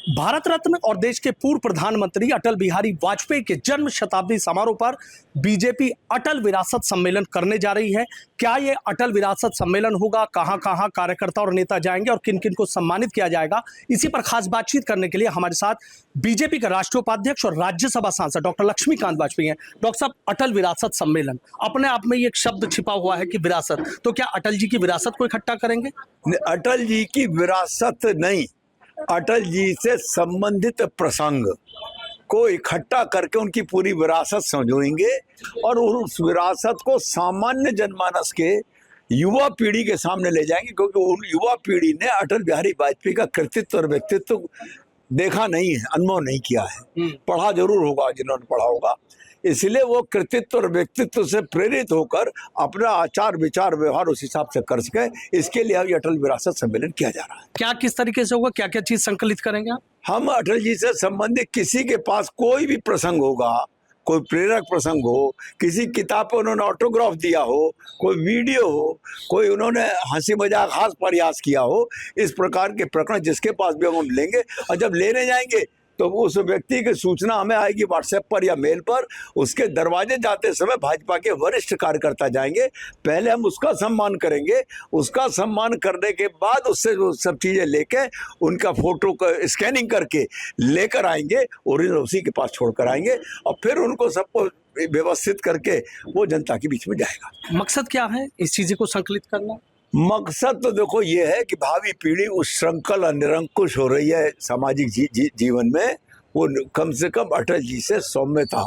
भारत रत्न और देश के पूर्व प्रधानमंत्री अटल बिहारी वाजपेयी के जन्म शताब्दी समारोह पर बीजेपी अटल विरासत सम्मेलन करने जा रही है। क्या ये अटल विरासत सम्मेलन होगा, कहां कहां कार्यकर्ता और नेता जाएंगे और किन किन को सम्मानित किया जाएगा, इसी पर खास बातचीत करने के लिए हमारे साथ बीजेपी के राष्ट्रीय उपाध्यक्ष और राज्यसभा सांसद डॉक्टर लक्ष्मीकांत वाजपेयी हैं। डॉक्टर साहब, अटल विरासत सम्मेलन, अपने आप में ये एक शब्द छिपा हुआ है कि विरासत, तो क्या अटल जी की विरासत को इकट्ठा करेंगे? अटल जी की विरासत नहीं, अटल जी से संबंधित प्रसंग को इकट्ठा करके उनकी पूरी विरासत समझेंगे और उस विरासत को सामान्य जनमानस के युवा पीढ़ी के सामने ले जाएंगे, क्योंकि उन युवा पीढ़ी ने अटल बिहारी वाजपेयी का कृतित्व और व्यक्तित्व देखा नहीं है, अनुभव नहीं किया है। पढ़ा जरूर होगा जिन्होंने पढ़ा होगा, इसलिए वो कृतित्व और व्यक्तित्व से प्रेरित होकर अपना आचार विचार व्यवहार उस हिसाब से कर सके। इसके लिए अब अटल विरासत सम्मेलन किया जा रहा है। क्या किस तरीके से होगा, क्या क्या चीज संकलित करेंगे आप? हम अटल जी से संबंधित किसी के पास कोई भी प्रसंग होगा, कोई प्रेरक प्रसंग हो, किसी किताब पर उन्होंने ऑटोग्राफ दिया हो, कोई वीडियो हो, कोई उन्होंने हंसी मजाक हास प्रयास किया हो, इस प्रकार के प्रकरण जिसके पास भी हम लेंगे और जब लेने जाएंगे तो उस व्यक्ति की सूचना हमें आएगी व्हाट्सएप पर या मेल पर। उसके दरवाजे जाते समय भाजपा के वरिष्ठ कार्यकर्ता जाएंगे, पहले हम उसका सम्मान करेंगे, उसका सम्मान करने के बाद उससे वो सब चीजें लेके उनका फोटो का स्कैनिंग करके लेकर आएंगे, ओरिजिनल उसी के पास छोड़कर आएंगे और फिर उनको सबको व्यवस्थित करके वो जनता के बीच में जाएगा। मकसद क्या है इस चीज को संकलित करना? मकसद तो देखो ये है कि भावी पीढ़ी उस श्रृंखल और निरंकुश हो रही है सामाजिक जीवन में, वो कम से कम अटल जी से सौम्यता,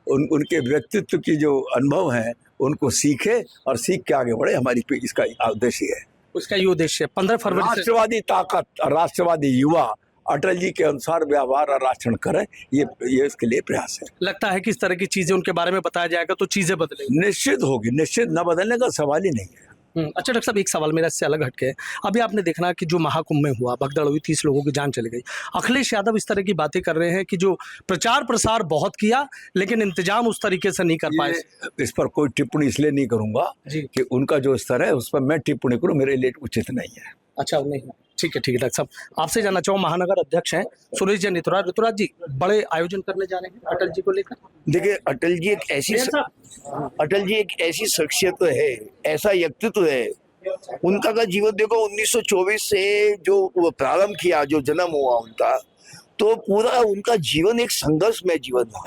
उनके व्यक्तित्व की जो अनुभव है उनको सीखे और सीख के आगे बढ़े। हमारी पीढ़ी इसका उद्देश्य है। उसका ये उद्देश्य है 15 फरवरी राष्ट्रवादी ताकत और राष्ट्रवादी युवा अटल जी के अनुसार व्यवहार और आचरण करें, ये इसके लिए प्रयास है। लगता है कि इस तरह की चीजें उनके बारे में बताया जाएगा तो चीजें बदलेंगी? निश्चित होगी, निश्चित, न बदलने का सवाल ही नहीं है। अच्छा डॉक्टर साहब, एक सवाल मेरा इससे अलग हटके है। अभी आपने देखना कि जो महाकुंभ में हुआ, भगदड़ हुई, 30 लोगों की जान चली गई। अखिलेश यादव इस तरह की बातें कर रहे हैं कि जो प्रचार प्रसार बहुत किया लेकिन इंतजाम उस तरीके से नहीं कर पाए। इस पर कोई टिप्पणी इसलिए नहीं करूंगा कि उनका जो स्तर है उस पर मैं टिप्पणी करूं, मेरे लिए उचित नहीं है। अच्छा, नहीं, ठीक है डॉक्टर साहब, आपसे जानना चाहूँ, महानगर अध्यक्ष हैं सुरेश जी ऋतुराज जी, बड़े आयोजन करने जा रहे हैं अटल जी को लेकर। देखिए, अटल जी एक ऐसी शख्सियत है, ऐसा व्यक्तित्व है। उनका का जीवन देखो, 1924 से जो प्रारंभ किया, जो जन्म हुआ उनका, तो पूरा उनका जीवन एक संघर्षमय जीवन था।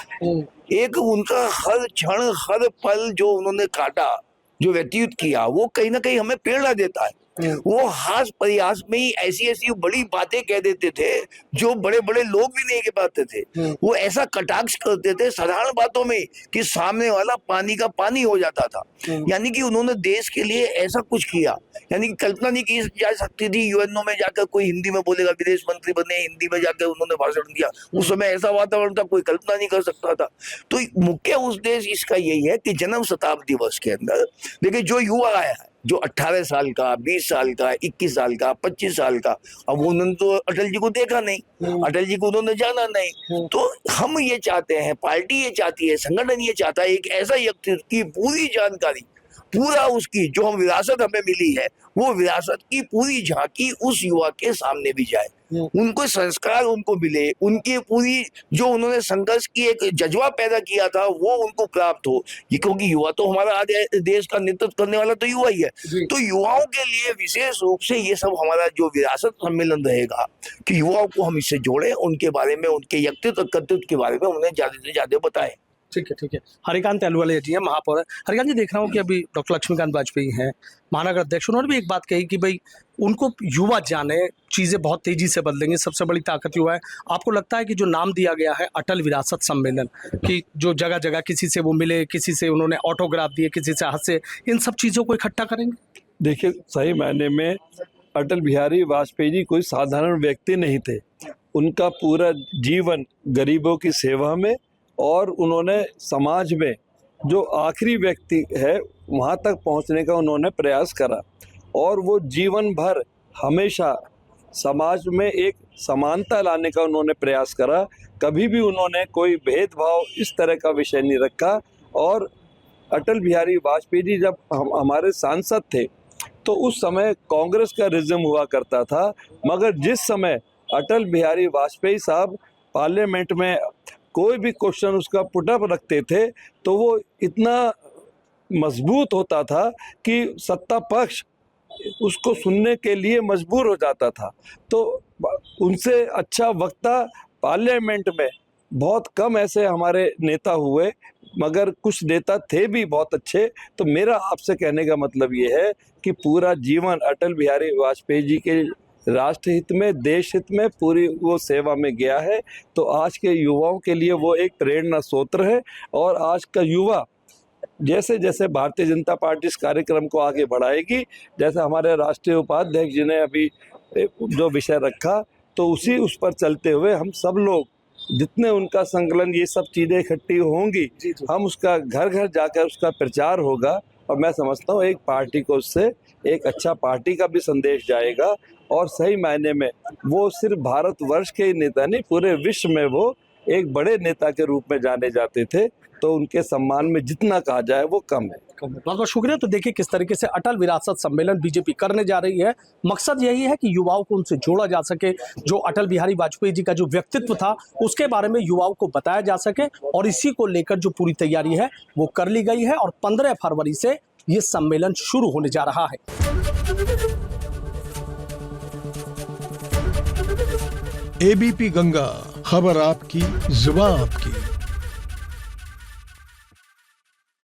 एक उनका हर क्षण हर पल जो उन्होंने काटा, जो व्यतीत किया, वो कहीं ना कहीं हमें प्रेरणा देता है। वो हास प्रयास में ही ऐसी ऐसी बड़ी बातें कह देते थे जो बड़े बड़े लोग भी नहीं कह पाते थे। वो ऐसा कटाक्ष करते थे साधारण बातों में कि सामने वाला पानी का पानी हो जाता था। यानी कि उन्होंने देश के लिए ऐसा कुछ किया, यानी कि कल्पना नहीं की जा सकती थी यूएनओ में जाकर कोई हिंदी में बोलेगा, विदेश मंत्री बने, हिंदी में जाकर उन्होंने भाषण दिया। उस समय ऐसा वातावरण था, कोई कल्पना नहीं कर सकता था। तो मुख्य उद्देश्य इसका यही है कि जन्म शताब्दी वर्ष के अंदर देखिए, जो युवा आया है, जो 18 साल का, 20 साल का, 21 साल का, 25 साल का, अब उन्होंने तो अटल जी को देखा नहीं, अटल जी को उन्होंने जाना नहीं। तो हम ये चाहते हैं, पार्टी ये चाहती है, संगठन ये चाहता है, एक ऐसा व्यक्ति की पूरी जानकारी, पूरा उसकी जो हम विरासत हमें मिली है, वो विरासत की पूरी झांकी उस युवा के सामने भी जाए, उनको संस्कार उनको मिले, उनकी पूरी जो उन्होंने संघर्ष की एक जज्बा पैदा किया था वो उनको प्राप्त हो। ये क्योंकि युवा तो हमारा आगे देश का नेतृत्व करने वाला तो युवा ही है। तो युवाओं के लिए विशेष रूप से ये सब हमारा जो विरासत सम्मेलन रहेगा कि युवाओं को हम इससे जोड़े, उनके बारे में, उनके व्यक्तित्व कर्तृत्व के बारे में उन्हें ज्यादा से ज्यादा बताएं। ठीक है। हरिकांत अहलुवालिया जी हैं, महापौर है। हरिकांत जी, देख रहा हूँ कि अभी डॉक्टर लक्ष्मीकांत वाजपेयी हैं महानगर अध्यक्ष, उन्होंने भी एक बात कही कि भाई उनको युवा जाने, चीज़ें बहुत तेजी से बदलेंगे, सबसे बड़ी ताकत युवा है। आपको लगता है कि जो नाम दिया गया है अटल विरासत सम्मेलन, कि जो जगह जगह किसी से वो मिले, किसी से उन्होंने ऑटोग्राफ दिए, किसी से हंसे, इन सब चीज़ों को इकट्ठा करेंगे? देखिए, सही मायने में अटल बिहारी वाजपेयी जी कोई साधारण व्यक्ति नहीं थे। उनका पूरा जीवन गरीबों की सेवा में, और उन्होंने समाज में जो आखिरी व्यक्ति है वहाँ तक पहुँचने का उन्होंने प्रयास करा, और वो जीवन भर हमेशा समाज में एक समानता लाने का उन्होंने प्रयास करा। कभी भी उन्होंने कोई भेदभाव इस तरह का विषय नहीं रखा। और अटल बिहारी वाजपेयी जी जब हमारे सांसद थे तो उस समय कांग्रेस का रिज्म हुआ करता था, मगर जिस समय अटल बिहारी वाजपेयी साहब पार्लियामेंट में कोई भी क्वेश्चन उसका पुटअप रखते थे तो वो इतना मजबूत होता था कि सत्ता पक्ष उसको सुनने के लिए मजबूर हो जाता था। तो उनसे अच्छा वक्ता पार्लियामेंट में बहुत कम ऐसे हमारे नेता हुए, मगर कुछ नेता थे भी बहुत अच्छे। तो मेरा आपसे कहने का मतलब ये है कि पूरा जीवन अटल बिहारी वाजपेयी जी के राष्ट्र हित में, देश हित में पूरी वो सेवा में गया है। तो आज के युवाओं के लिए वो एक प्रेरणा स्रोत है। और आज का युवा जैसे जैसे भारतीय जनता पार्टी इस कार्यक्रम को आगे बढ़ाएगी, जैसे हमारे राष्ट्रीय उपाध्यक्ष जी ने अभी जो विषय रखा, तो उस पर चलते हुए हम सब लोग जितने उनका संकलन ये सब चीज़ें इकट्ठी होंगी, हम उसका घर घर जाकर उसका प्रचार होगा। और मैं समझता हूँ एक पार्टी को उससे एक अच्छा पार्टी का भी संदेश जाएगा। और सही मायने में वो सिर्फ भारतवर्ष के ही नेता नहीं, पूरे विश्व में वो एक बड़े नेता के रूप में जाने जाते थे। तो उनके सम्मान में जितना कहा जाए वो कम है। बहुत बहुत शुक्रिया। तो देखिए किस तरीके से अटल विरासत सम्मेलन बीजेपी करने जा रही है। मकसद यही है कि युवाओं को उनसे जोड़ा जा सके, जो अटल बिहारी वाजपेयी जी का जो व्यक्तित्व था उसके बारे में युवाओं को बताया जा सके। और इसी को लेकर जो पूरी तैयारी है वो कर ली गई है और 15 फरवरी से ये सम्मेलन शुरू होने जा रहा है। एबीपी गंगा, खबर आपकी, जुबान आपकी।